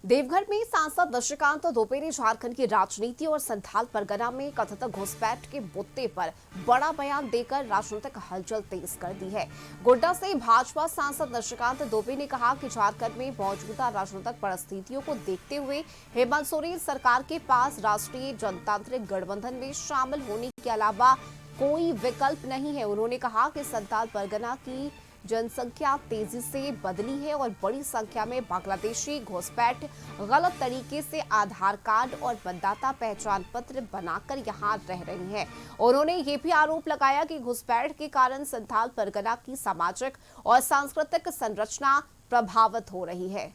देवघर में सांसद निशिकांत दुबे ने झारखंड की राजनीति और संथाल परगना में कथित घुसपैठ के मुद्दे पर बड़ा बयान देकर राजनीतिक हलचल तेज कर दी है। गोड्डा से भाजपा सांसद निशिकांत दुबे ने कहा कि झारखंड में मौजूदा राजनीतिक परिस्थितियों को देखते हुए हेमंत सोरेन सरकार के पास राष्ट्रीय जनतांत्रिक गठबंधन में शामिल होने के अलावा कोई विकल्प नहीं है। उन्होंने कहा कि संथाल परगना की जनसंख्या तेजी से बदली है और बड़ी संख्या में बांग्लादेशी घुसपैठ गलत तरीके से आधार कार्ड और मतदाता पहचान पत्र बनाकर यहां रह रही हैं। उन्होंने ये भी आरोप लगाया कि घुसपैठ के कारण संथाल परगना की सामाजिक और सांस्कृतिक संरचना प्रभावित हो रही है।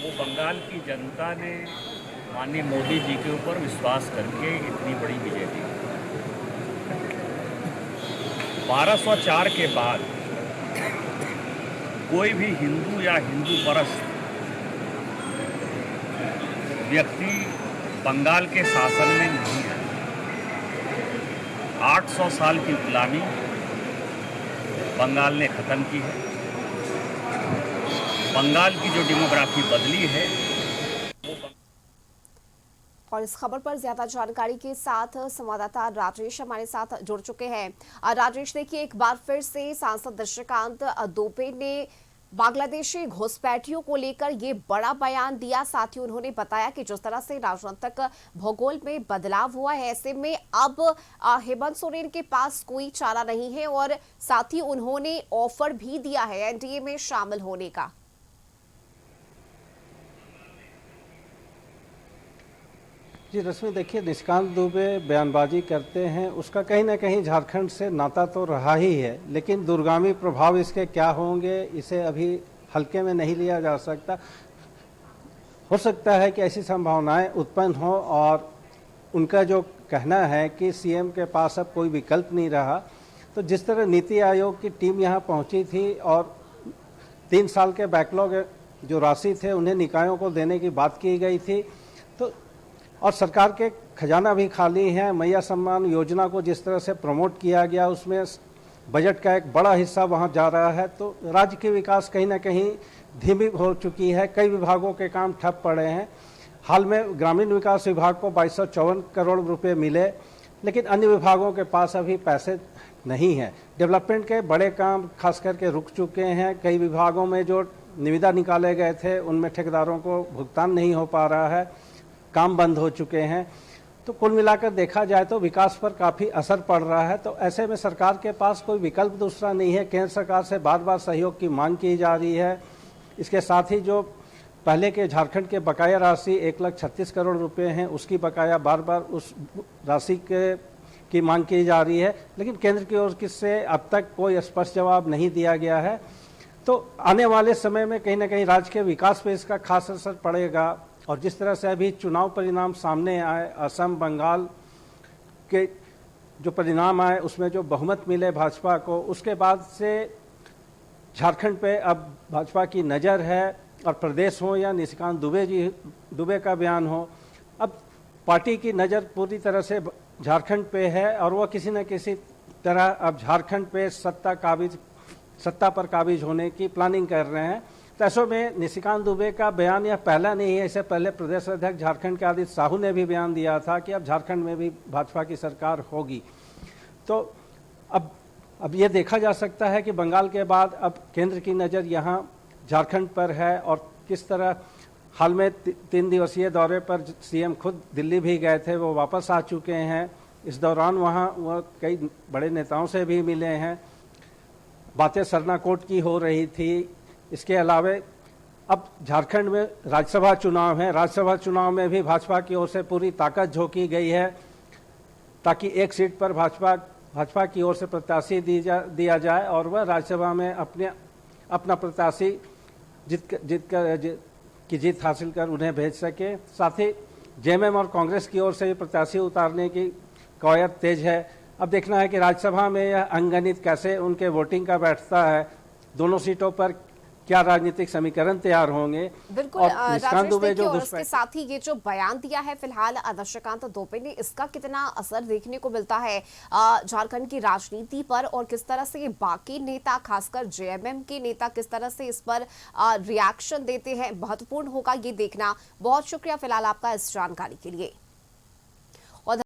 वो बंगाल की जनता ने माननीय मोदी जी के ऊपर विश्वास करके इतनी बड़ी विजय दी। 1204 के बाद कोई भी हिंदू या हिंदू परस्त व्यक्ति बंगाल के शासन में नहीं है। 800 साल की गुलामी बंगाल ने खत्म की है। बंगाल की जो डेमोग्राफी बदली है। और इस खबर पर ज्यादा जानकारी के साथ संवाददाता राजेश हमारे साथ जुड़ चुके हैं। राजेश, देखिए, एक बार फिर से सांसद निशिकांत दुबे ने बांग्लादेशी घुसपैठियों को लेकर ये बड़ा बयान दिया। साथ ही उन्होंने बताया कि जिस तरह से राजनीतिक भूगोल में बदलाव हुआ है, ऐसे में अब हेमंत सोरेन के पास कोई चारा नहीं है और साथ ही उन्होंने ऑफर भी दिया है एनडीए में शामिल होने का। जी रश्मि, देखिए, निशिकांत दुबे बयानबाजी करते हैं, उसका कहीं ना कहीं झारखंड से नाता तो रहा ही है, लेकिन दूरगामी प्रभाव इसके क्या होंगे इसे अभी हल्के में नहीं लिया जा सकता। हो सकता है कि ऐसी संभावनाएं उत्पन्न हो और उनका जो कहना है कि सीएम के पास अब कोई विकल्प नहीं रहा, तो जिस तरह नीति आयोग की टीम यहाँ पहुँची थी और 3 साल के बैकलॉग जो राशि थे उन्हें निकायों को देने की बात की गई थी, तो और सरकार के खजाना भी खाली है। मैया सम्मान योजना को जिस तरह से प्रमोट किया गया, उसमें बजट का एक बड़ा हिस्सा वहां जा रहा है, तो राज्य की विकास कहीं ना कहीं धीमी हो चुकी है। कई विभागों के काम ठप पड़े हैं। हाल में ग्रामीण विकास विभाग को 2254 करोड़ रुपए मिले, लेकिन अन्य विभागों के पास अभी पैसे नहीं हैं। डेवलपमेंट के बड़े काम खास करके रुक चुके हैं। कई विभागों में जो निविदा निकाले गए थे उनमें ठेकेदारों को भुगतान नहीं हो पा रहा है, काम बंद हो चुके हैं। तो कुल मिलाकर देखा जाए तो विकास पर काफ़ी असर पड़ रहा है। तो ऐसे में सरकार के पास कोई विकल्प दूसरा नहीं है। केंद्र सरकार से बार बार सहयोग की मांग की जा रही है। इसके साथ ही जो पहले के झारखंड के बकाया राशि 1,36 करोड़ रुपए हैं, उसकी बकाया बार बार उस राशि की मांग की जा रही है, लेकिन केंद्र की ओर से अब तक कोई स्पष्ट जवाब नहीं दिया गया है। तो आने वाले समय में कहीं ना कहीं राज्य के विकास पर इसका खास असर पड़ेगा। और जिस तरह से अभी चुनाव परिणाम सामने आए, असम, बंगाल के जो परिणाम आए उसमें जो बहुमत मिले भाजपा को, उसके बाद से झारखंड पे अब भाजपा की नज़र है। और प्रदेश हो या निशिकांत दुबे का बयान हो, अब पार्टी की नज़र पूरी तरह से झारखंड पे है और वह किसी न किसी तरह अब झारखंड पे सत्ता पर काबिज होने की प्लानिंग कर रहे हैं। तो ऐसों में निशिकांत दुबे का बयान यह पहला नहीं है। इससे पहले प्रदेश अध्यक्ष झारखंड के आदित्य साहू ने भी बयान दिया था कि अब झारखंड में भी भाजपा की सरकार होगी। तो अब ये देखा जा सकता है कि बंगाल के बाद अब केंद्र की नज़र यहाँ झारखंड पर है। और किस तरह हाल में 3 दिवसीय दौरे पर सीएम खुद दिल्ली भी गए थे, वो वापस आ चुके हैं। इस दौरान वहाँ वह कई बड़े नेताओं से भी मिले हैं। बातें सरना कोर्ट की हो रही थी। इसके अलावा अब झारखंड में राज्यसभा चुनाव है। राज्यसभा चुनाव में भी भाजपा की ओर से पूरी ताकत झोंकी गई है ताकि एक सीट पर भाजपा की ओर से प्रत्याशी दिया जाए और वह राज्यसभा में अपना प्रत्याशी जीत हासिल कर उन्हें भेज सके। साथ ही जेएमएम और कांग्रेस की ओर से भी प्रत्याशी उतारने की कवायद तेज है। अब देखना है कि राज्यसभा में यह अंगणित कैसे उनके वोटिंग का बैठता है। दोनों सीटों पर क्या राजनीतिक समीकरण तैयार होंगे। बिल्कुल और राजेश, निशिकांत दुबे देखिए, जो और उसके घुसपैठ साथ ही ये जो बयान दिया है फिलहाल निशिकांत दुबे ने, इसका कितना असर देखने को मिलता है झारखंड की राजनीति पर, और किस तरह से ये बाकी नेता, खासकर जेएमएम के नेता, किस तरह से इस पर रिएक्शन देते हैं, महत्वपूर्ण होगा ये देखना। बहुत शुक्रिया फिलहाल आपका इस जानकारी के लिए।